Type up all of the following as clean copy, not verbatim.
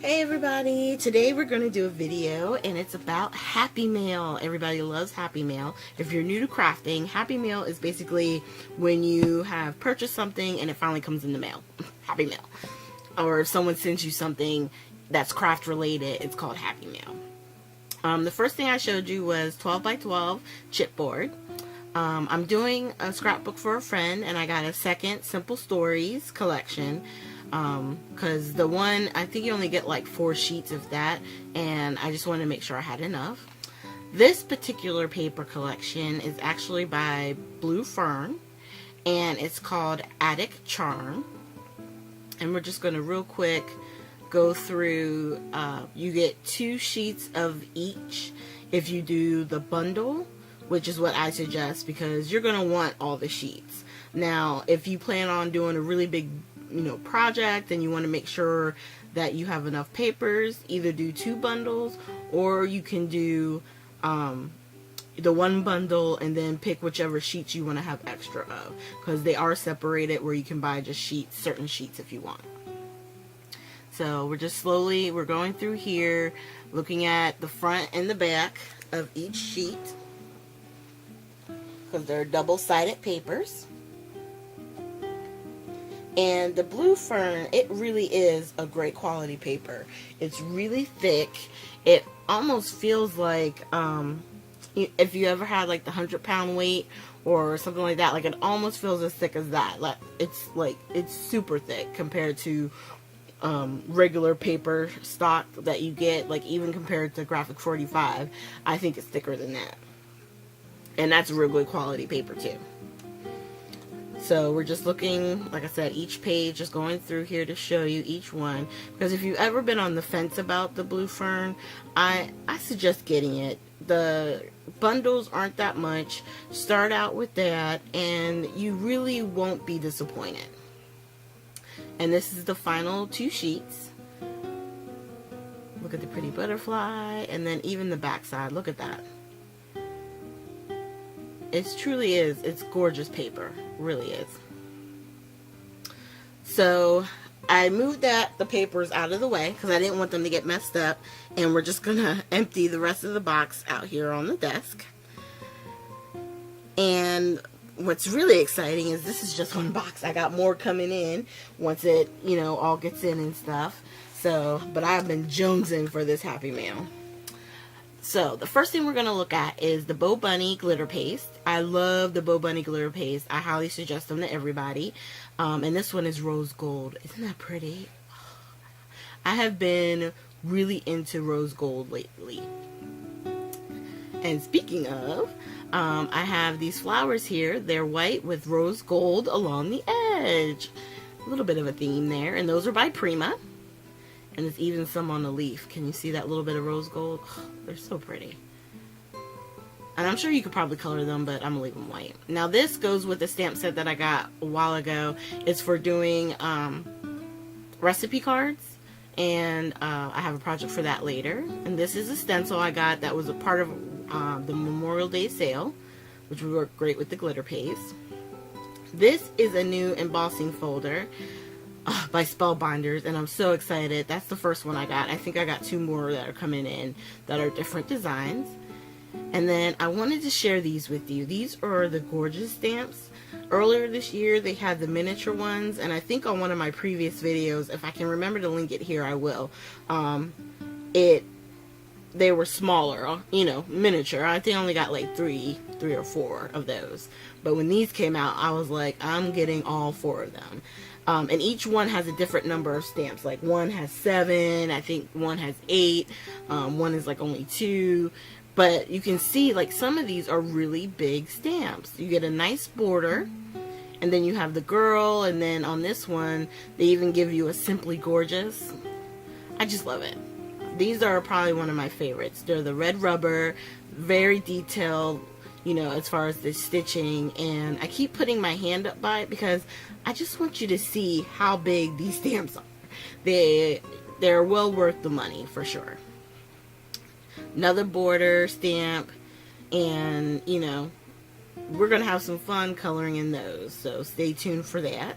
Hey everybody, today we're going to do a video and it's about Happy Mail. Everybody loves Happy Mail. If you're new to crafting, Happy Mail is basically when you have purchased something and it finally comes in the mail. Happy Mail. Or if someone sends you something that's craft related, it's called Happy Mail. The first thing I showed you was 12 by 12 chipboard. I'm doing a scrapbook for a friend and I got a second Simple Stories collection. Because the one, I think you only get like 4 sheets of that, and I just wanted to make sure I had enough. This particular paper collection is actually by Blue Fern, and it's called Attic Charm. And we're just going to real quick go through, you get 2 sheets of each if you do the bundle, which is what I suggest because you're going to want all the sheets. Now, if you plan on doing a really big project and you want to make sure that you have enough papers, either do 2 bundles or you can do the 1 bundle and then pick whichever sheets you want to have extra of, because they are separated where you can buy just sheets, certain sheets if you want. So we're going through here looking at the front and the back of each sheet because they're double-sided papers. And the Blue Fern, it really is a great quality paper. It's really thick. It almost feels like, if you ever had like the 100-pound weight or something like that, like it almost feels as thick as that. It's super thick compared to regular paper stock that you get, like even compared to Graphic 45. I think it's thicker than that. And that's real good quality paper too. So we're just looking, like I said, each page, just going through here to show you each one. Because if you've ever been on the fence about the Blue Fern, I suggest getting it. The bundles aren't that much. Start out with that and you really won't be disappointed. And this is the final 2 sheets. Look at the pretty butterfly, and then even the back side. Look at that. It truly is. It's gorgeous paper. Really is. So I moved the papers out of the way because I didn't want them to get messed up, and we're just gonna empty the rest of the box out here on the desk. And what's really exciting is this is just 1 box. I got more coming in once it all gets in and stuff. So but I've been jonesing for this Happy Mail. So the first thing we're going to look at is the Bo Bunny glitter paste. I love the Bo Bunny glitter paste. I highly suggest them to everybody. And this one is rose gold. Isn't that pretty? I have been really into rose gold lately. And speaking of, I have these flowers here. They're white with rose gold along the edge. A little bit of a theme there. And those are by Prima. And there's even some on the leaf. Can you see that little bit of rose gold? Oh, they're so pretty. And I'm sure you could probably color them, but I'm going to leave them white. Now this goes with the stamp set that I got a while ago. It's for doing recipe cards. And I have a project for that later. And this is a stencil I got that was a part of the Memorial Day sale, which would work great with the glitter paste. This is a new embossing folder by Spellbinders, and I'm so excited. That's the first one I got. I think I got 2 more that are coming in that are different designs. And then I wanted to share these with you. These are the gorgeous stamps. Earlier this year they had the miniature ones, and I think on one of my previous videos, if I can remember to link it here, I will. They were smaller, miniature. I think I only got like 3 or 4 of those. But when these came out, I was like, I'm getting all 4 of them. And each one has a different number of stamps. Like one has 7, I think one has 8, one is like only 2. But you can see like some of these are really big stamps. You get a nice border, and then you have the girl, and then on this one they even give you a Simply Gorgeous. I just love it. These are probably one of my favorites. They're the red rubber, very detailed, as far as the stitching, and I keep putting my hand up by it because I just want you to see how big these stamps are. They're well worth the money for sure. Another border stamp, and we're going to have some fun coloring in those. So stay tuned for that.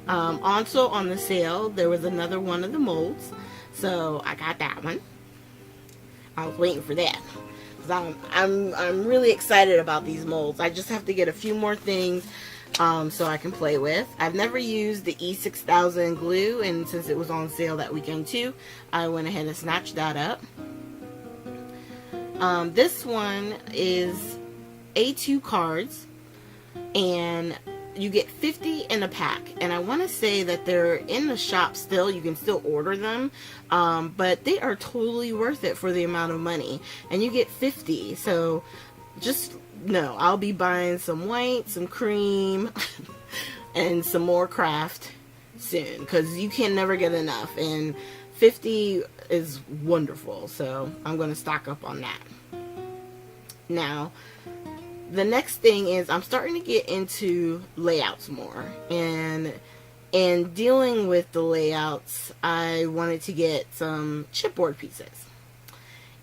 Also on the sale, there was another one of the molds. So I got that one. I was waiting for that. I'm really excited about these molds. I just have to get a few more things so I can play with. I've never used the E6000 glue, and since it was on sale that weekend too, I went ahead and snatched that up. This one is A2 cards, and you get 50 in a pack, and I want to say that they're in the shop still. You can still order them, but they are totally worth it for the amount of money, and you get 50. So just know I'll be buying some white, some cream, and some more craft soon, because you can never get enough, and 50 is wonderful. So I'm going to stock up on that. Now the next thing is I'm starting to get into layouts more, and dealing with the layouts, I wanted to get some chipboard pieces,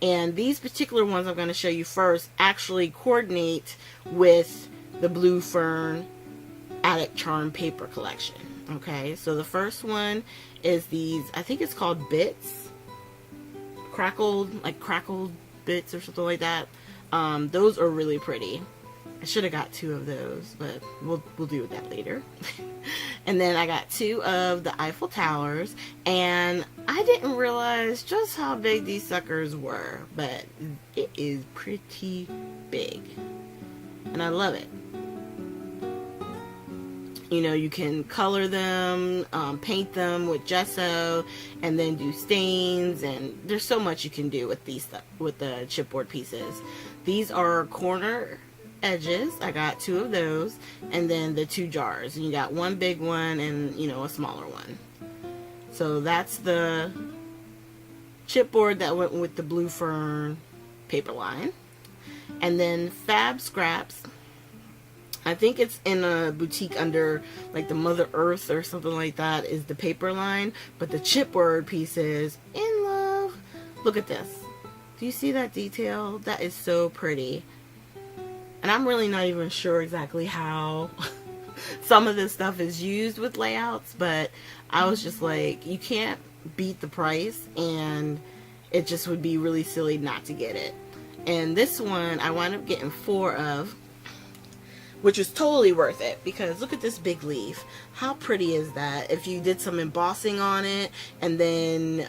and these particular ones I'm going to show you first actually coordinate with the Blue Fern Attic Charm paper collection. Okay, so the first one is these, I think it's called bits, crackled bits or something like that. Those are really pretty. I should have got 2 of those, but we'll deal with that later. And then I got 2 of the Eiffel Towers, and I didn't realize just how big these suckers were, but it is pretty big, and I love it. You know, you can color them, paint them with gesso, and then do stains, and there's so much you can do with these with the chipboard pieces. These are corner edges. I got 2 of those, and then the 2 jars, and you got one big one and, you know, a smaller one. So that's the chipboard that went with the Blue Fern paper line. And then Fab Scraps, I think it's in a boutique under like the Mother Earth or something like that, is the paper line, but the chipboard pieces, in love. Look at this. Do you see that detail? That is so pretty. And I'm really not even sure exactly how some of this stuff is used with layouts, but I was just like, you can't beat the price, and it just would be really silly not to get it. And this one I wound up getting 4 of, which is totally worth it, because look at this big leaf. How pretty is that? If you did some embossing on it and then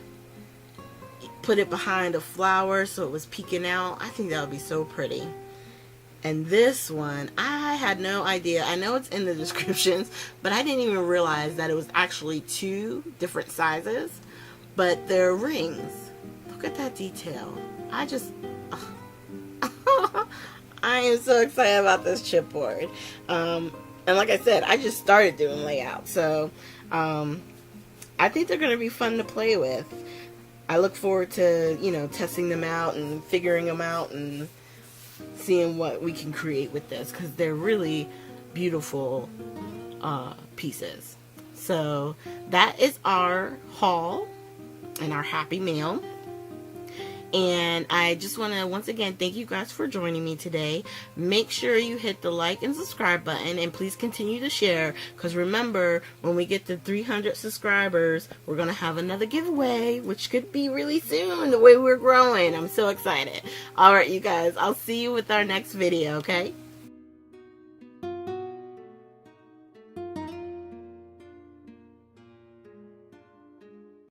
put it behind a flower so it was peeking out, I think that would be so pretty. And this one, I had no idea. I know it's in the descriptions, but I didn't even realize that it was actually 2 different sizes, but they're rings. Look at that detail. I am so excited about this chipboard. And like I said, I just started doing layouts, so I think they're going to be fun to play with. I look forward to, you know, testing them out and figuring them out and seeing what we can create with this, because they're really beautiful pieces. So that is our haul and our happy mail. And I just want to once again thank you guys for joining me today. Make sure you hit the like and subscribe button, and please continue to share, because remember, when we get to 300 subscribers, we're going to have another giveaway, which could be really soon, the way we're growing. I'm so excited. Alright, you guys, I'll see you with our next video, okay?